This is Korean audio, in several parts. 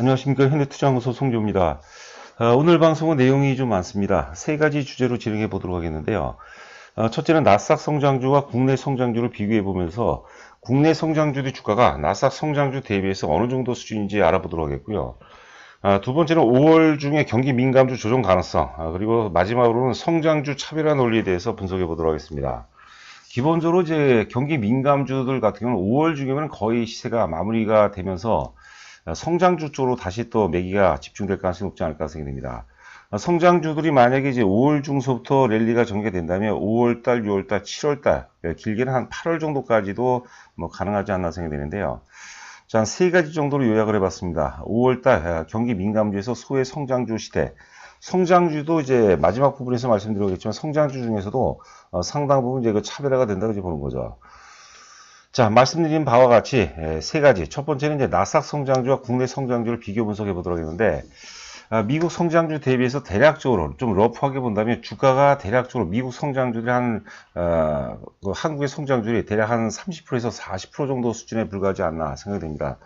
안녕하십니까. 현대투자연구소 송조입니다. 오늘 방송은 내용이 좀 많습니다. 세 가지 주제로 진행해 보도록 하겠는데요. 첫째는 나스닥 성장주와 국내 성장주를 비교해 보면서 국내 성장주의 주가가 나스닥 성장주 대비해서 어느 정도 수준인지 알아보도록 하겠고요. 두 번째는 5월 중에 경기 민감주 조정 가능성, 그리고 마지막으로는 성장주 차별화 논리에 대해서 분석해 보도록 하겠습니다. 기본적으로 이제 경기 민감주들 같은 경우는 5월 중에는 거의 시세가 마무리가 되면서 성장주 쪽으로 다시 또 매기가 집중될 가능성이 높지 않을까 생각됩니다. 성장주들이 만약에 이제 5월 중서부터 랠리가 전개된다면 5월달, 6월달, 7월달, 길게는 한 8월 정도까지도 뭐 가능하지 않나 생각되는데요. 자, 한 세 가지 정도로 요약을 해봤습니다. 5월달 경기 민감주에서 소외 성장주 시대. 성장주도 이제 마지막 부분에서 말씀드리겠지만 성장주 중에서도 상당 부분 이제 그 차별화가 된다고 이제 보는 거죠. 자, 말씀드린 바와 같이 세 가지. 첫 번째는 이제 나스닥 성장주와 국내 성장주를 비교 분석해 보도록 하겠는데, 미국 성장주 대비해서 대략적으로 좀 러프하게 본다면 주가가 대략적으로 미국 성장주들이 한국의 성장주들이 대략 한 30%에서 40% 정도 수준에 불과하지 않나 생각됩니다.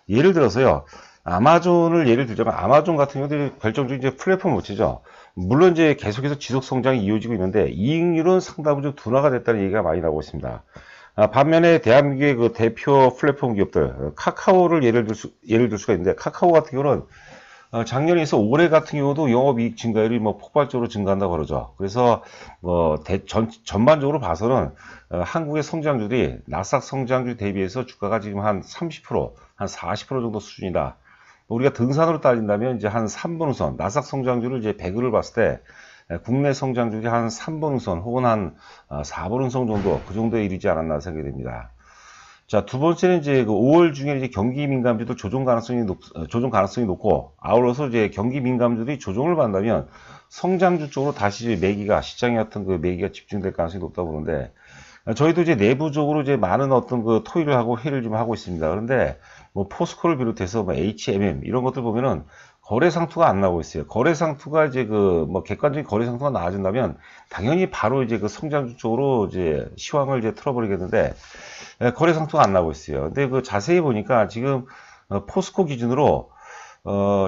예를 들어서요. 아마존을 예를 들자면 아마존 같은 경우도 결정적인 이제 플랫폼 모치죠. 물론 이제 계속해서 지속 성장이 이어지고 있는데 이익률은 상당 부분 둔화가 됐다는 얘기가 많이 나오고 있습니다. 반면에 대한민국의 그 대표 플랫폼 기업들 카카오를 예를 들 수가 있는데 카카오 같은 경우는 작년에서 올해 같은 경우도 영업이익 증가율이 뭐 폭발적으로 증가한다고 그러죠. 그래서 전반적으로 봐서는 한국의 성장주들이 나스닥 성장주 대비해서 주가가 지금 한 30%, 한 40% 정도 수준이다. 우리가 등산으로 따진다면 이제 한 3번 우선 나스닥 성장주를 이제 100을 봤을 때 국내 성장주들이 한 3번 우선 혹은 한 4번 우선 정도 그 정도에 이르지 않았나 생각이 됩니다. 자, 두 번째는 이제 그 5월 중에 이제 경기 민감주도 조정 가능성이 높고, 아울러서 이제 경기 민감주들이 조정을 받는다면 성장주 쪽으로 다시 매기가, 시장의 어떤 그 매기가 집중될 가능성이 높다고 보는데, 저희도 이제 내부적으로 이제 많은 어떤 그 토의를 하고 회의를 좀 하고 있습니다. 그런데 뭐 포스코를 비롯해서 뭐 HMM 이런 것들 보면은 거래 상투가 안 나오고 있어요. 거래 상투가 이제 그 뭐 객관적인 거래 상투가 나아진다면 당연히 바로 이제 그 성장주 쪽으로 이제 시황을 이제 틀어버리겠는데 거래 상투가 안 나오고 있어요. 근데 그 자세히 보니까 지금 포스코 기준으로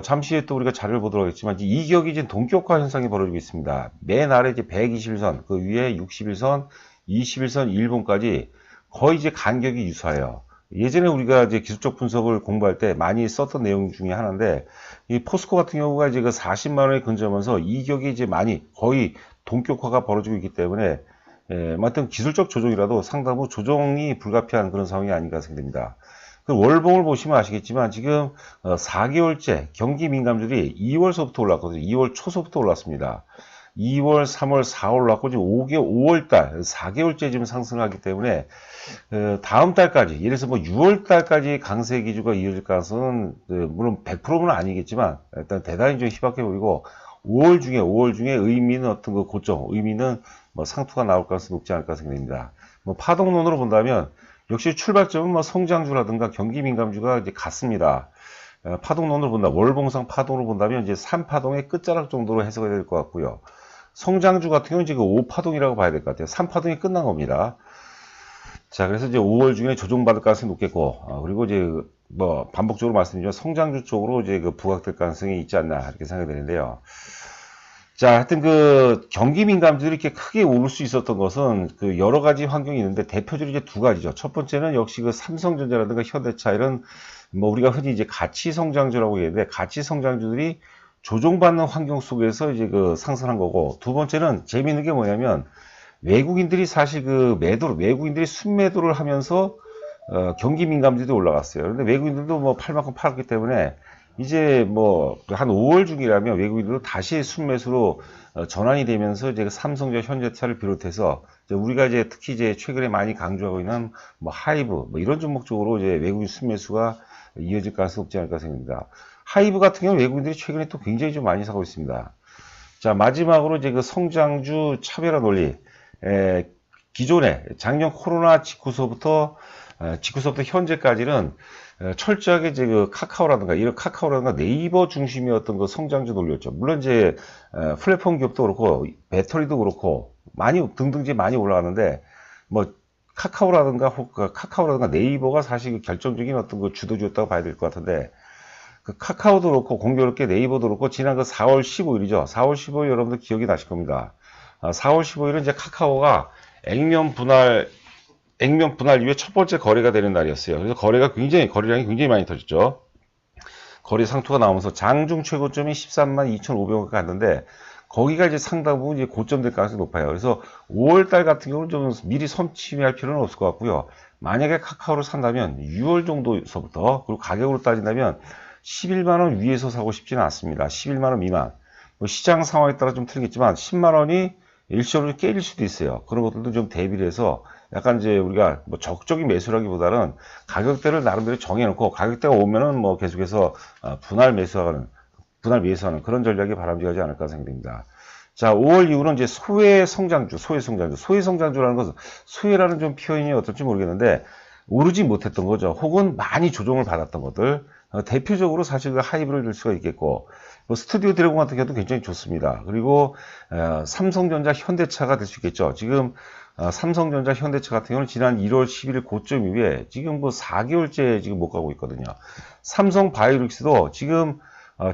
잠시 후에 또 우리가 자료를 보도록 하겠지만 이격이 이제 동격화 현상이 벌어지고 있습니다. 맨 아래 이제 121선, 그 위에 61선, 21선, 일본까지 거의 이제 간격이 유사해요. 예전에 우리가 이제 기술적 분석을 공부할 때 많이 썼던 내용 중에 하나인데, 이 포스코 같은 경우가 이제 그 40만 원에 근접하면서 이격이 이제 많이 거의 동격화가 벌어지고 있기 때문에, 어떤 기술적 조정이라도 상당히 조정이 불가피한 그런 상황이 아닌가 생각됩니다. 그 월봉을 보시면 아시겠지만 지금 4개월째 경기 민감주들이 2월서부터 올랐거든요. 2월 초서부터 올랐습니다. 2월, 3월, 4월 올랐고 지금 5월달, 4개월째 지금 상승하기 때문에 다음 달까지, 예를 들어서 뭐 6월 달까지 강세 기조가 이어질 가능성은 물론 100%는 아니겠지만 일단 대단히 좀 희박해 보이고 5월 중에 의미는 어떤 그 고점, 의미는 뭐 상투가 나올 가능성이 높지 않을까 생각됩니다. 뭐 파동론으로 본다면 역시 출발점은 뭐 성장주라든가 경기 민감주가 이제 같습니다. 파동론으로 본다, 월봉상 파동으로 본다면 이제 3파동의 끝자락 정도로 해석이 될 것 같고요. 성장주 같은 경우는 지금 5파동이라고 봐야 될 것 같아요. 3파동이 끝난 겁니다. 자, 그래서 이제 5월 중에 조정받을 가능성이 높겠고, 그리고 이제 뭐 반복적으로 말씀드리면 성장주 쪽으로 이제 그 부각될 가능성이 있지 않나 이렇게 생각이 되는데요. 자, 하여튼 그 경기 민감주들이 이렇게 크게 오를 수 있었던 것은 그 여러 가지 환경이 있는데 대표적으로 이제 두 가지죠. 첫 번째는 역시 그 삼성전자라든가 현대차 이런 뭐 우리가 흔히 이제 가치 성장주라고 얘기하는데 가치 성장주들이 조정받는 환경 속에서 이제 그 상승한 거고, 두 번째는 재미있는 게 뭐냐면 외국인들이 사실 외국인들이 순매도를 하면서 경기 민감주도 올라갔어요. 그런데 외국인들도 뭐 팔 만큼 팔았기 때문에 이제 뭐 한 5월 중이라면 외국인들도 다시 순매수로 전환이 되면서 이제 삼성전자, 현대차를 비롯해서 이제 우리가 이제 특히 이제 최근에 많이 강조하고 있는 뭐 하이브 뭐 이런 종목 쪽으로 이제 외국인 순매수가 이어질 가능성이 높지 않을까 생각합니다. 하이브 같은 경우는 외국인들이 최근에 또 굉장히 좀 많이 사고 있습니다. 자, 마지막으로 이제 그 성장주 차별화 논리. 기존에 작년 코로나 직후서부터 현재까지는 철저하게 이제 그 카카오라든가 네이버 중심이었던 그 성장주 논리였죠. 물론 이제 플랫폼 기업도 그렇고 배터리도 그렇고 등등지 많이 올라가는데 뭐 카카오라든가 네이버가 사실 결정적인 어떤 그 주도주였다고 봐야 될 것 같은데, 그 카카오도 그렇고 공교롭게 네이버도 그렇고 지난 그 4월 15일이죠. 4월 15일 여러분들 기억이 나실 겁니다. 4월 15일은 이제 카카오가 액면 분할 이후에 첫 번째 거래가 되는 날이었어요. 그래서 거래량이 굉장히 많이 터졌죠. 거래 상투가 나오면서 장중 최고점이 13만 2,500원 갔는데 거기가 이제 상당 부분 이제 고점 될 가능성이 높아요. 그래서 5월달 같은 경우는 좀 미리 선취할 필요는 없을 것 같고요. 만약에 카카오를 산다면 6월 정도서부터, 그리고 가격으로 따진다면 11만 원 위에서 사고 싶지는 않습니다. 11만 원 미만. 뭐 시장 상황에 따라 좀 틀리겠지만 10만 원이 일시적으로 깨질 수도 있어요. 그런 것들도 좀 대비를 해서 약간 이제 우리가 뭐 적극적인 매수라기보다는 가격대를 나름대로 정해놓고 가격대가 오면은 뭐 계속해서 분할 매수하는 그런 전략이 바람직하지 않을까 생각됩니다. 자, 5월 이후는 이제 소외 성장주라는 것은 소외라는 좀 표현이 어떨지 모르겠는데 오르지 못했던 거죠. 혹은 많이 조정을 받았던 것들. 대표적으로 사실 그 하이브를 들 수가 있겠고, 뭐 스튜디오 드래곤 같은 경우도 굉장히 좋습니다. 그리고 삼성전자, 현대차가 될 수 있겠죠. 지금 삼성전자, 현대차 같은 경우는 지난 1월 11일 고점 이후에 지금 뭐 4개월째 지금 못 가고 있거든요. 삼성 바이오닉스도 지금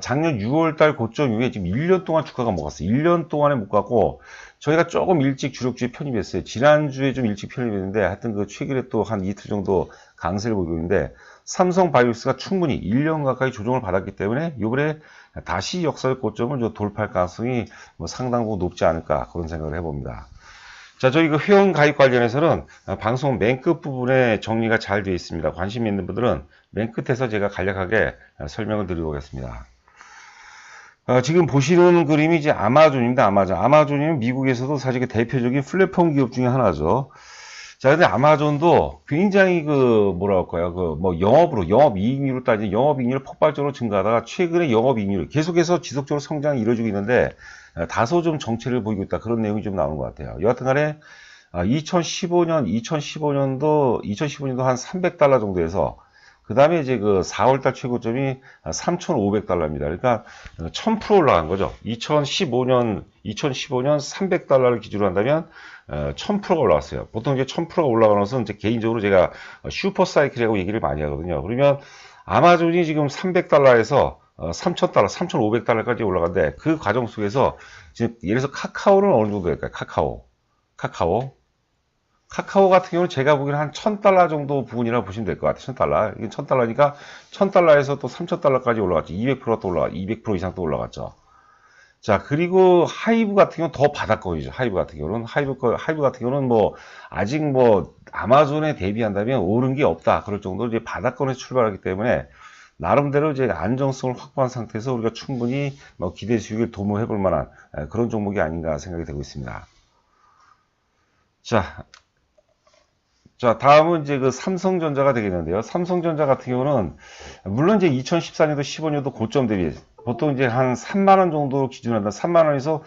작년 6월달 고점 이후에 지금 1년 동안 주가가 못 갔어요. 1년 동안에 못 갔고, 저희가 조금 일찍 주력주에 편입했어요. 지난주에 좀 일찍 편입했는데, 하여튼 그 최근에 또 한 이틀 정도 강세를 보이고 있는데, 삼성 바이오닉스가 충분히 1년 가까이 조정을 받았기 때문에, 이번에 다시 역사적 고점을 돌파할 가능성이 뭐 상당 부분 높지 않을까, 그런 생각을 해봅니다. 자, 저희 그 회원 가입 관련해서는 방송 맨 끝 부분에 정리가 잘 되어 있습니다. 관심 있는 분들은 맨 끝에서 제가 간략하게 설명을 드리겠습니다. 지금 보시는 그림이 이제 아마존입니다. 아마존이면 미국에서도 사실 그 대표적인 플랫폼 기업 중에 하나죠. 자, 근데 아마존도 굉장히 영업이익률로 따지면 영업이익률이 폭발적으로 증가하다가 최근에 영업이익률이 계속해서 지속적으로 성장이 이루어지고 있는데 다소 좀 정체를 보이고 있다. 그런 내용이 좀 나오는 것 같아요. 여하튼 간에 2015년도 한 $300 정도에서 그 다음에 이제 그 4월달 최고점이 3,500달러입니다. 그러니까 1000% 올라간 거죠. 2015년 300달러를 기준으로 한다면 1000%가 올라왔어요. 보통 이제 1000%가 올라가는 것은 이제 개인적으로 제가 슈퍼 사이클이라고 얘기를 많이 하거든요. 그러면 아마존이 지금 300달러에서 3,000달러, 3,500달러까지 올라갔는데 그 과정 속에서 지금 예를 들어서 카카오는 어느 정도 될까요? 카카오 같은 경우는 제가 보기에는 한 1000달러 정도 부분이라고 보시면 될 것 같아요. 1000달러. 이게 1000달러니까 1000달러에서 또 3000달러까지 올라갔죠. 200% 또 200% 이상 또 올라갔죠. 자, 그리고 하이브 같은 경우는 더 바닥권이죠. 하이브 같은 경우는 뭐 아직 뭐 아마존에 대비한다면 오른 게 없다. 그럴 정도로 이제 바닥권에서 출발하기 때문에 나름대로 이제 안정성을 확보한 상태에서 우리가 충분히 뭐 기대 수익을 도모해 볼 만한 그런 종목이 아닌가 생각이 되고 있습니다. 자, 다음은 이제 그 삼성전자가 되겠는데요. 삼성전자 같은 경우는, 물론 이제 2014년도, 15년도 고점 대비, 보통 이제 한 3만원 정도 기준으로 한다. 3만원에서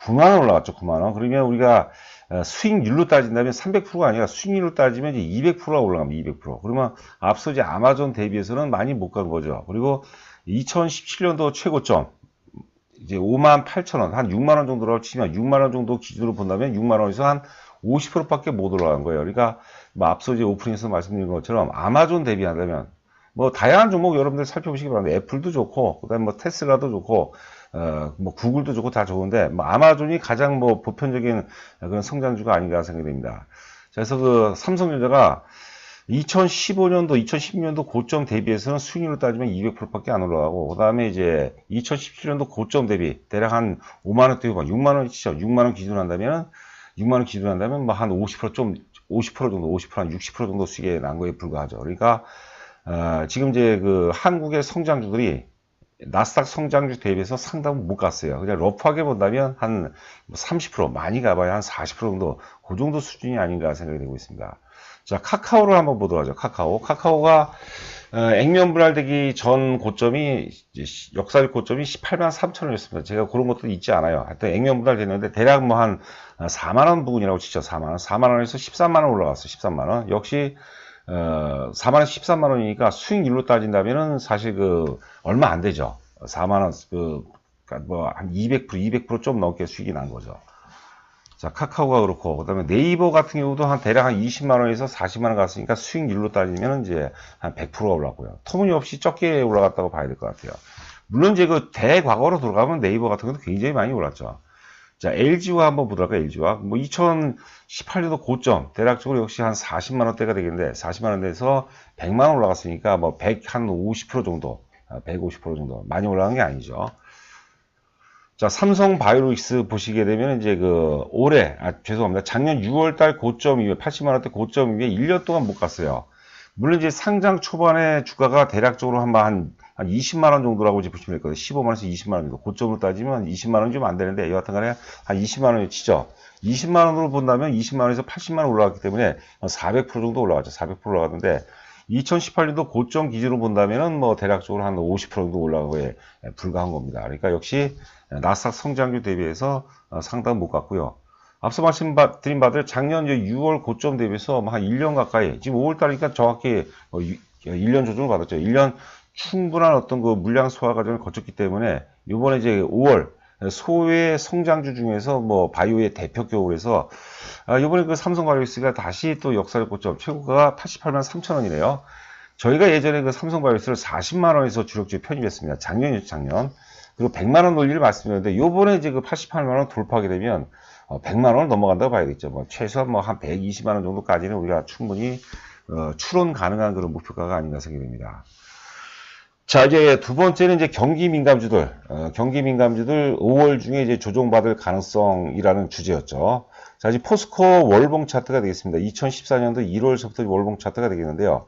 9만원 올라갔죠, 9만원. 그러면 우리가 수익률로 따진다면 300%가 아니라 수익률로 따지면 이제 200%가 올라갑니다, 200%. 그러면 앞서 이제 아마존 대비해서는 많이 못 간 거죠. 그리고 2017년도 최고점, 이제 58,000원, 한 6만원 정도라고 치면 6만원 정도 기준으로 본다면 6만원에서 한 50%밖에 못 올라간 거예요. 그러니까 뭐 앞서 이제 오프닝에서 말씀드린 것처럼 아마존 대비한다면 뭐 다양한 종목 여러분들 살펴보시기 바랍니다. 애플도 좋고 그다음에 뭐 테슬라도 좋고 뭐 구글도 좋고 다 좋은데 뭐 아마존이 가장 뭐 보편적인 그런 성장주가 아닌가 생각됩니다. 그래서 그 삼성전자가 2015년도, 2016년도 고점 대비해서는 수익률로 따지면 200%밖에 안 올라가고, 그 다음에 이제 2017년도 고점 대비 대략 한 5만원대 후반, 6만원 치죠. 6만원 기준으로 한다면 뭐 한 50% 정도, 50%, 한 60% 정도 수익에 난 거에 불과하죠. 그러니까, 지금 이제 그 한국의 성장주들이 나스닥 성장주 대비해서 상당 못 갔어요. 그냥 러프하게 본다면 한 30%, 많이 가봐야 한 40% 정도, 그 정도 수준이 아닌가 생각이 되고 있습니다. 자, 카카오를 한번 보도록 하죠. 카카오가 액면 분할되기 전 고점이 역사적 고점이 18만 3천원이었습니다. 제가 그런 것도 있지 않아요. 하여튼 액면 분할됐는데 대략 뭐 한 4만원 부분이라고 치죠. 4만원에서 13만원 올라갔어요. 13만원. 역시 4만원 13만원이니까 수익률로 따진다면은 사실 그 얼마 안 되죠. 4만원 그러니까 뭐 한 200% 좀 넘게 수익이 난 거죠. 자, 카카오가 그렇고, 그 다음에 네이버 같은 경우도 한 대략 한 20만원에서 40만원 갔으니까 수익률로 따지면 이제 한 100%가 올랐고요. 터무니없이 적게 올라갔다고 봐야 될 것 같아요. 물론 이제 그 대과거로 돌아가면 네이버 같은 것도 굉장히 많이 올랐죠. 자, LG화 한번 보더라고요, LG화. 뭐 2018년도 고점, 대략적으로 역시 한 40만원대가 되겠는데, 40만원대에서 100만원 올라갔으니까 뭐 100, 한 50% 정도, 150% 정도. 많이 올라간 게 아니죠. 자, 삼성바이오로직스 보시게 되면 이제 그 올해, 죄송합니다. 작년 6월 달 고점 이후에 80만원대 고점 이후에 1년 동안 못 갔어요. 물론 이제 상장 초반에 주가가 대략적으로 한 20만원 정도라고 이제 보시면 될거예요. 15만원에서 20만원 정도. 고점으로 따지면 20만원이 좀 안 되는데, 여하튼 간에 한 20만원이 치죠. 20만원으로 본다면 20만원에서 80만원 올라갔기 때문에 400% 정도 올라갔죠. 400% 올라갔는데, 2018년도 고점 기준으로 본다면은 뭐 대략적으로 한 50% 정도 올라가고에 불과한 겁니다. 그러니까 역시 나스닥 성장률 대비해서 상당 못 갔고요. 앞서 말씀드린 바대로 작년 6월 고점 대비해서 한 1년 가까이, 지금 5월 달이니까 정확히 1년 조정을 받았죠. 1년 충분한 어떤 그 물량 소화 과정을 거쳤기 때문에 이번에 이제 5월 소외 성장주 중에서 뭐 바이오의 대표격으로 해서 이번에 그 삼성바이오로직스가 다시 또 역사적 고점 최고가 88만 3천원이네요. 저희가 예전에 그 삼성바이오로직스를 40만원에서 주력주에 편입했습니다. 작년이죠, 작년. 그리고 100만원 논리를 말씀드렸는데 요번에 이제 그 88만원 돌파하게 되면 100만원을 넘어간다고 봐야겠죠. 뭐 최소한 뭐 한 120만원 정도까지는 우리가 충분히 추론 가능한 그런 목표가가 아닌가 생각이 됩니다. 자, 이제 두 번째는 이제 경기 민감주들 5월 중에 이제 조정받을 가능성이라는 주제였죠. 자, 이제 포스코 월봉 차트가 되겠습니다. 2014년도 1월서부터 월봉 차트가 되겠는데요.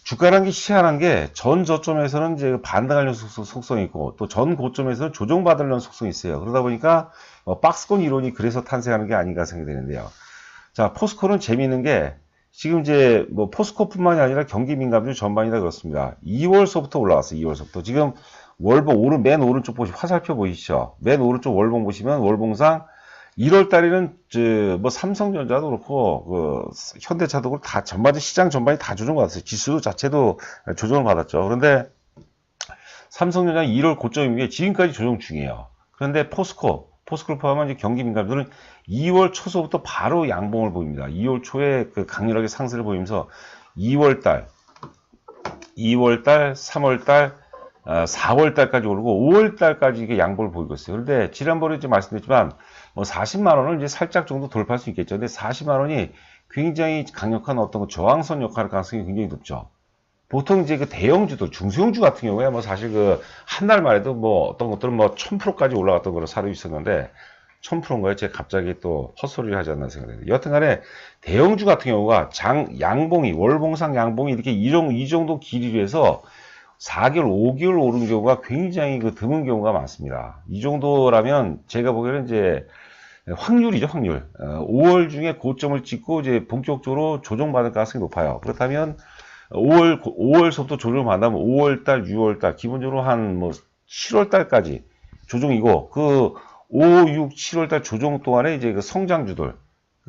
주가라는 게 희한한 게 전 저점에서는 이제 반등하려는 속성이 있고 또 전 고점에서는 조정받으려는 속성이 있어요. 그러다 보니까 박스권 이론이 그래서 탄생하는 게 아닌가 생각이 되는데요. 자, 포스코는 재미있는 게 지금 이제 뭐 포스코뿐만이 아니라 경기 민감주 전반이다 그렇습니다. 2월서부터 올라왔어요. 2월서부터. 지금 월봉 맨 오른쪽 화살표 보이시죠? 맨 오른쪽 월봉 보시면 월봉상 1월 달에는 뭐 삼성전자도 그렇고 그 현대차도 그렇고 다 전반적 시장 전반이 다 조정 받았어요. 지수 자체도 조정을 받았죠. 그런데 삼성전자 1월 고점이게 지금까지 조정 중이에요. 그런데 포스코를 포함한 이제 경기 민감주는 2월 초서부터 바로 양봉을 보입니다. 2월 초에 그 강렬하게 상승을 보이면서 2월 달, 3월 달, 4월 달까지 오르고 5월 달까지 이게 양봉을 보이고 있어요. 그런데 지난번에 이제 말씀드렸지만 뭐 40만 원을 이제 살짝 정도 돌파할 수 있겠죠. 근데 40만 원이 굉장히 강력한 어떤 저항선 역할을 가능성이 굉장히 높죠. 보통 이제 그 대형주들, 중소형주 같은 경우에 뭐 사실 그 한 달만 해도 뭐 어떤 것들은 뭐 1000%까지 올라갔던 거로 사례 있었는데 1000%인가요? 제가 갑자기 또 헛소리를 하지 않나 생각해요. 여튼 간에 대형주 같은 경우가 양봉이, 월봉상 양봉이 이렇게 이 정도 길이로 해서 4개월, 5개월 오른 경우가 굉장히 그 드문 경우가 많습니다. 이 정도라면 제가 보기에는 이제 확률이죠, 확률. 5월 중에 고점을 찍고 이제 본격적으로 조정받을 가능성이 높아요. 그렇다면 5월서부터 조정을 받다면 5월달, 6월달, 기본적으로 한 뭐 7월달까지 조정이고, 그 5, 6, 7월달 조정 동안에 이제 그 성장주들,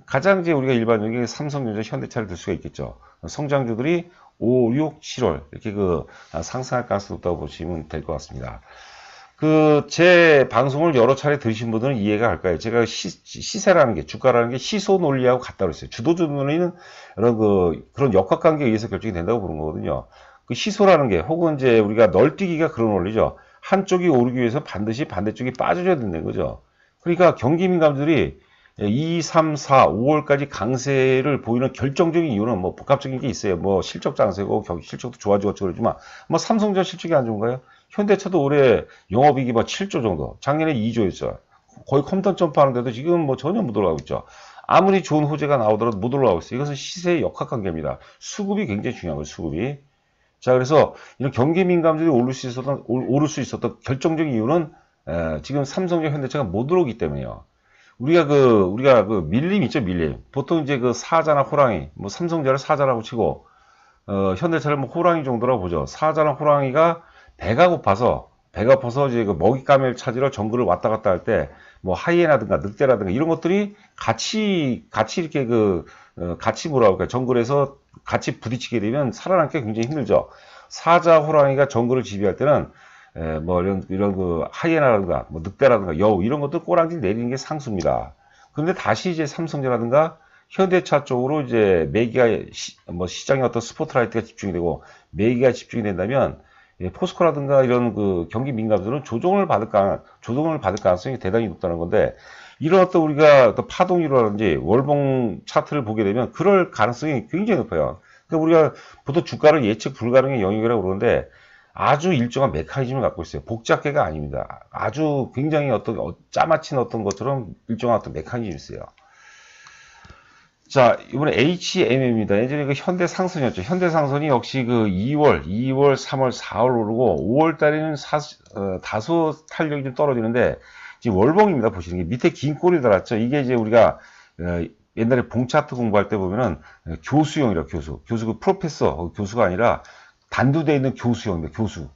가장 이제 우리가 일반적인 삼성전자, 현대차를 들 수가 있겠죠. 성장주들이 5, 6, 7월, 이렇게 그 상승할 가능성이 높다고 보시면 될 것 같습니다. 제 방송을 여러 차례 들으신 분들은 이해가 갈 거예요. 제가 시세라는 게, 주가라는 게 시소 논리하고 같다고 했어요. 주도주 논리는 그런 역학관계에 의해서 결정이 된다고 보는 거거든요. 그 시소라는 게, 혹은 이제 우리가 널뛰기가 그런 원리죠. 한쪽이 오르기 위해서 반드시 반대쪽이 빠져줘야 된다는 거죠. 그러니까 경기 민감들이 2, 3, 4, 5월까지 강세를 보이는 결정적인 이유는 뭐 복합적인 게 있어요. 뭐 실적 장세고 실적도 좋아지고 그러지만 뭐 삼성전자 실적이 안 좋은가요? 현대차도 올해 영업이익이 뭐 7조 정도, 작년에 2조였죠. 거의 컴퓨터 점프하는데도 지금 뭐 전혀 못 올라가고 있죠. 아무리 좋은 호재가 나오더라도 못 올라가고 있어요. 이것은 시세의 역학관계입니다. 수급이 굉장히 중요한 거예요. 수급이. 자, 그래서 이런 경기 민감들이 오를 수 있었던 결정적인 이유는 지금 삼성전자, 현대차가 못 오르기 때문이에요. 우리가 그 밀림 있죠, 밀림. 보통 이제 그 사자나 호랑이, 뭐 삼성전자를 사자라고 치고, 현대차를 뭐 호랑이 정도라고 보죠. 사자나 호랑이가 배가 고파서 이제 그 먹잇감을 찾으러 정글을 왔다 갔다 할 때, 뭐 하이에나든가 늑대라든가 이런 것들이 같이 이렇게 같이 뭐라고 할까요? 정글에서 같이 부딪히게 되면 살아남기가 굉장히 힘들죠. 사자, 호랑이가 정글을 지배할 때는 뭐 이런 그 하이에나라든가 뭐 늑대라든가 여우 이런 것들 꼬랑지 내리는 게 상수입니다. 그런데 다시 이제 삼성전자라든가 현대차 쪽으로 이제 매기가 시장의 어떤 스포트라이트가 집중이 되고 매기가 집중이 된다면 포스코라든가 이런 그 경기 민감주는 조정을 받을 가능성이 대단히 높다는 건데 이런 어떤 우리가 또 파동이라든지 월봉 차트를 보게 되면 그럴 가능성이 굉장히 높아요. 그러니까 우리가 보통 주가를 예측 불가능의 영역이라고 그러는데 아주 일정한 메커니즘을 갖고 있어요. 복잡계가 아닙니다. 아주 굉장히 어떤 짜맞힌 어떤 것처럼 일정한 어떤 메커니즘이 있어요. 자, 이번에 HMM입니다. 예전에 그 현대상선이었죠. 현대상선이 역시 그 2월, 3월, 4월 오르고 5월 달에는 다소 탄력이 좀 떨어지는데 지금 월봉입니다. 보시는 게 밑에 긴 꼬리 달았죠. 이게 이제 우리가 옛날에 봉차트 공부할 때 보면은 교수형이라 교수 그 프로페서 교수가 아니라 단두되어 있는 교수형입니다. 교수.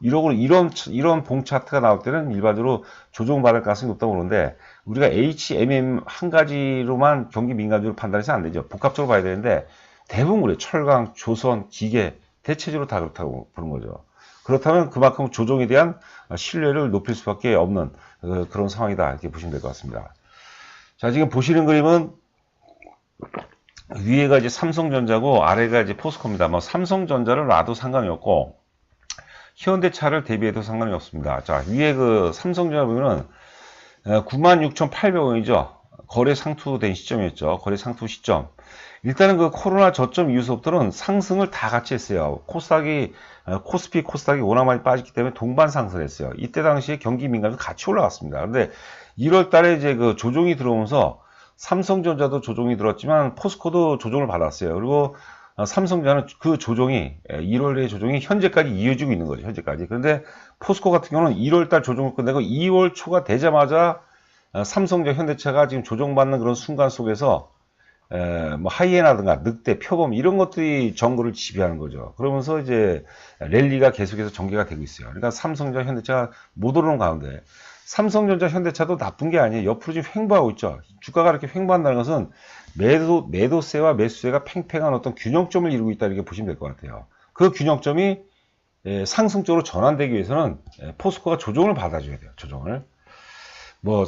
이런 봉 차트가 나올 때는 일반적으로 조정받을 가능성이 높다고 그러는데 우리가 HMM 한 가지로만 경기 민감주를 판단해서 안 되죠. 복합적으로 봐야 되는데 대부분 그래요. 철강, 조선, 기계 대체적으로 다 그렇다고 보는 거죠. 그렇다면 그만큼 조정에 대한 신뢰를 높일 수밖에 없는 그런 상황이다 이렇게 보시면 될 것 같습니다. 자, 지금 보시는 그림은 위에가 이제 삼성전자고 아래가 이제 포스코입니다. 뭐 삼성전자를 놔도 상관이 없고 현대차를 대비해도 상관이 없습니다. 자, 위에 그 삼성전자 보면은 96,800원이죠. 거래 상투된 시점이었죠. 거래 상투 시점. 일단은 그 코로나 저점 이후서부터는 상승을 다 같이 했어요. 코스피, 코스닥이 워낙 많이 빠졌기 때문에 동반 상승했어요. 이때 당시에 경기 민감도 같이 올라갔습니다. 근데 1월 달에 이제 그 조정이 들어오면서 삼성전자도 조정이 들었지만 포스코도 조정을 받았어요. 그리고 삼성전자는 그 조정이 1월의 조정이 현재까지 이어지고 있는 거죠. 현재까지. 그런데 포스코 같은 경우는 1월 달 조정을 끝내고 2월 초가 되자마자 삼성전자, 현대차가 지금 조정받는 그런 순간 속에서 뭐 하이에나든가 늑대, 표범 이런 것들이 정거를 지배하는 거죠. 그러면서 이제 랠리가 계속해서 전개가 되고 있어요. 그러니까 삼성전자, 현대차가 못 오르는 가운데 삼성전자, 현대차도 나쁜 게 아니에요. 옆으로 지금 횡보하고 있죠. 주가가 이렇게 횡보한다는 것은 매도세와 매수세가 팽팽한 어떤 균형점을 이루고 있다 이렇게 보시면 될 것 같아요. 그 균형점이 상승적으로 전환되기 위해서는 포스코가 조정을 받아줘야 돼요. 조정을. 뭐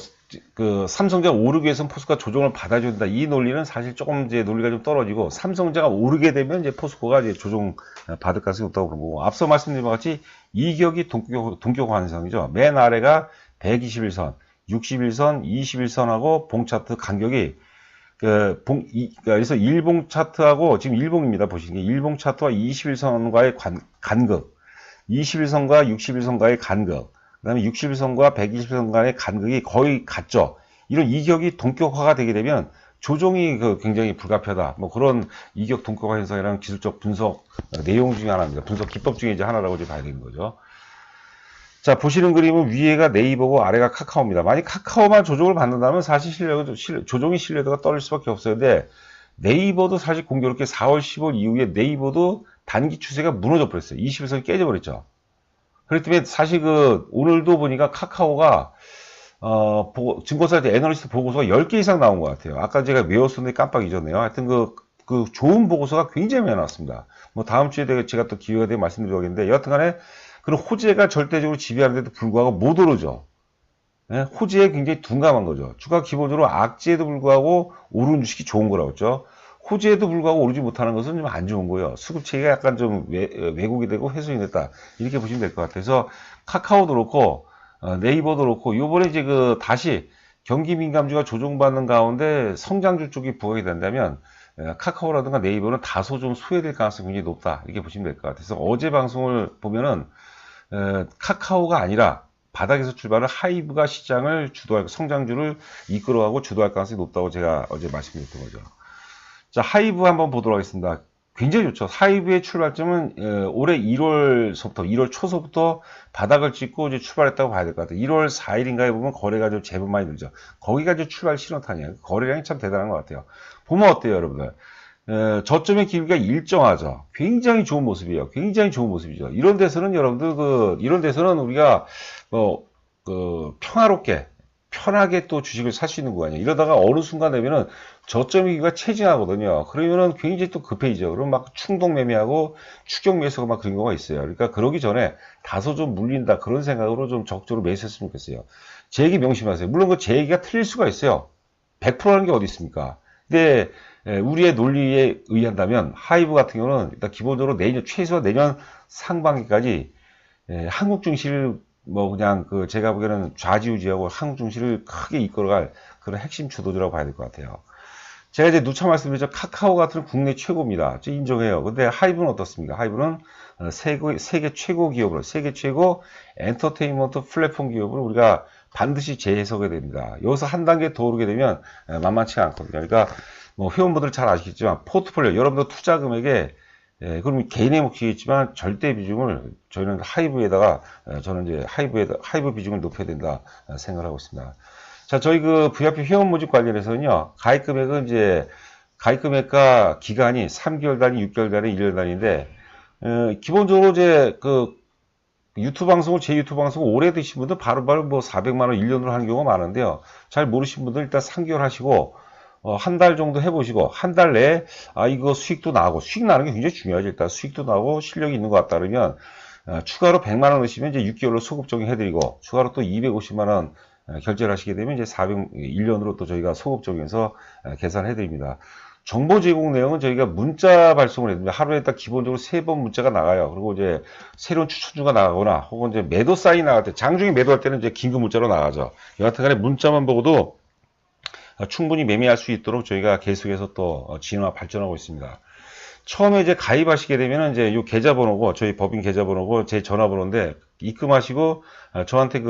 그 삼성전자 오르기 위해서는 포스코가 조정을 받아줘야 된다. 이 논리는 사실 조금 이제 논리가 좀 떨어지고 삼성전자가 오르게 되면 이제 포스코가 이제 조정 받을 가능성이 없다고 그런 거고 앞서 말씀드린 것 같이 이격이 동격 환상이죠. 맨 아래가 121선, 61선, 21선하고 봉 차트 간격이 그래서 일봉 차트하고 지금 일봉입니다. 보시는 게 일봉 차트와 21선과의 간극, 21선과 61선과의 간극, 그 다음에 61선과 120선 간의 간극이 거의 같죠. 이런 이격이 동격화가 되게 되면 조정이 굉장히 불가피하다. 뭐 그런 이격 동격화 현상이랑 기술적 분석 내용 중에 하나입니다. 분석 기법 중에 이제 하나라고 이제 봐야 되는 거죠. 자, 보시는 그림은 위에가 네이버고 아래가 카카오입니다. 만약 카카오만 조정을 받는다면 사실 조정의 신뢰도가 떨어질 수밖에 없어요. 근데 네이버도 사실 공교롭게 4월 10월 이후에 네이버도 단기 추세가 무너져 버렸어요. 21선이 깨져버렸죠. 그렇기 때문에 사실 오늘도 보니까 카카오가 증권사 애널리스트 보고서가 10개 이상 나온 것 같아요. 아까 제가 외웠었는데 깜빡 잊었네요. 하여튼 그 좋은 보고서가 굉장히 많이 나왔습니다. 뭐 다음 주에 제가 또 기회가 되면 말씀드리겠는데 여하튼 간에 그런 호재가 절대적으로 지배하는데도 불구하고 못 오르죠. 네? 호재에 굉장히 둔감한 거죠. 주가 기본적으로 악재에도 불구하고 오르는 주식이 좋은 거라고 했죠. 호재에도 불구하고 오르지 못하는 것은 좀 안 좋은 거예요. 수급체계가 약간 좀 왜곡이 되고 훼손이 됐다. 이렇게 보시면 될 것 같아서 카카오도 그렇고 네이버도 그렇고 요번에 이제 다시 경기 민감주가 조정받는 가운데 성장주 쪽이 부각이 된다면 카카오라든가 네이버는 다소 좀 소외될 가능성이 굉장히 높다. 이렇게 보시면 될 것 같아서 어제 방송을 보면은 카카오가 아니라 바닥에서 출발한 하이브가 시장을 주도할 성장주를 이끌어가고 주도할 가능성이 높다고 제가 어제 말씀드렸던 거죠. 자, 하이브 한번 보도록 하겠습니다. 굉장히 좋죠. 하이브의 출발점은 올해 1월 초서부터 바닥을 찍고 이제 출발했다고 봐야 될 것 같아요. 1월 4일인가에 보면 거래가 좀 제법 많이 늘죠. 거기가 이제 출발 신호탄이에요. 거래량이 참 대단한 것 같아요. 보면 어때요, 여러분들? 저점의 길이가 일정하죠. 굉장히 좋은 모습이에요. 굉장히 좋은 모습이죠. 이런 데서는 여러분들 이런 데서는 우리가 평화롭게 편하게 또 주식을 살 수 있는 구간이에요. 이러다가 어느 순간 되면은 저점의 길이가 체증하거든요. 그러면은 굉장히 또 급해지죠. 그럼 막 충동 매매하고 추격 매수가 막 그런 경우가 있어요. 그러니까 그러기 전에 다소 좀 물린다 그런 생각으로 좀 적극적으로 매수했으면 좋겠어요. 제 얘기 명심하세요. 물론 제 얘기가 틀릴 수가 있어요. 100%라는 게 어디 있습니까? 근데 우리의 논리에 의한다면 하이브 같은 경우는 일단 기본적으로 최소 내년 상반기까지 한국 증시를 뭐 그냥 제가 보기에는 좌지우지하고 한국 증시를 크게 이끌어갈 그런 핵심 주도주라고 봐야 될 것 같아요. 제가 이제 누차 말씀드렸죠. 카카오 같은 국내 최고입니다. 저 인정해요. 근데 하이브는 어떻습니까? 하이브는 세계 최고 기업으로, 세계 최고 엔터테인먼트 플랫폼 기업으로 우리가 반드시 재해석해야 됩니다. 여기서 한 단계 더 오르게 되면 만만치가 않거든요. 그러니까 뭐 회원분들 잘 아시겠지만 포트폴리오, 여러분들 투자 금액에 그럼 개인의 몫이겠지만 절대 비중을 저희는 하이브에다가 저는 이제 하이브 비중을 높여야 된다 생각을 하고 있습니다. 자, 저희 VIP 회원 모집 관련해서는요, 가입 금액과 기간이 3개월 단위, 6개월 단위, 1년 단위인데, 기본적으로 이제 유튜브 방송을, 제 유튜브 방송을 오래 드신 분들 바로바로 뭐 400만원 1년으로 하는 경우가 많은데요. 잘 모르신 분들 일단 3개월 하시고, 한 달 정도 해보시고, 한 달 내에, 이거 수익도 나고, 수익 나는 게 굉장히 중요하죠. 일단 수익도 나고, 실력이 있는 것 같다 그러면, 추가로 100만원 넣으시면 이제 6개월로 소급 적용해드리고, 추가로 또 250만원 결제를 하시게 되면 이제 1년으로 또 저희가 소급 적용해서 계산해 드립니다. 정보 제공 내용은 저희가 문자 발송을 해드립니다. 하루에 딱 기본적으로 3번 문자가 나가요. 그리고 이제 새로운 추천주가 나가거나 혹은 이제 매도 사인이 나갈 때, 장중에 매도할 때는 이제 긴급 문자로 나가죠. 여하튼간에 문자만 보고도 충분히 매매할 수 있도록 저희가 계속해서 또 진화 발전하고 있습니다. 처음에 이제 가입하시게 되면 이제 요 계좌번호고, 저희 법인 계좌번호고, 제 전화번호인데, 입금하시고, 저한테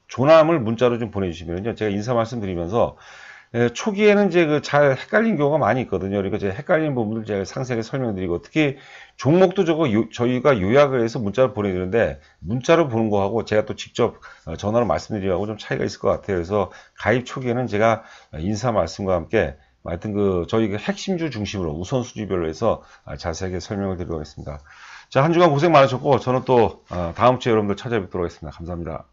조남을 문자로 좀 보내주시면요. 제가 인사 말씀드리면서, 초기에는 이제 잘 헷갈린 경우가 많이 있거든요. 그러니까 제가 헷갈리는 부분들 제가 상세하게 설명드리고, 특히 종목도 저희가 요약을 해서 문자로 보내드리는데, 문자로 보는 거하고 제가 또 직접 전화로 말씀드리고 좀 차이가 있을 것 같아요. 그래서 가입 초기에는 제가 인사 말씀과 함께 하여튼 저희 핵심주 중심으로 우선순위별로 해서 자세하게 설명을 드리도록 하겠습니다. 자, 한 주간 고생 많으셨고, 저는 또 다음 주에 여러분들 찾아뵙도록 하겠습니다. 감사합니다.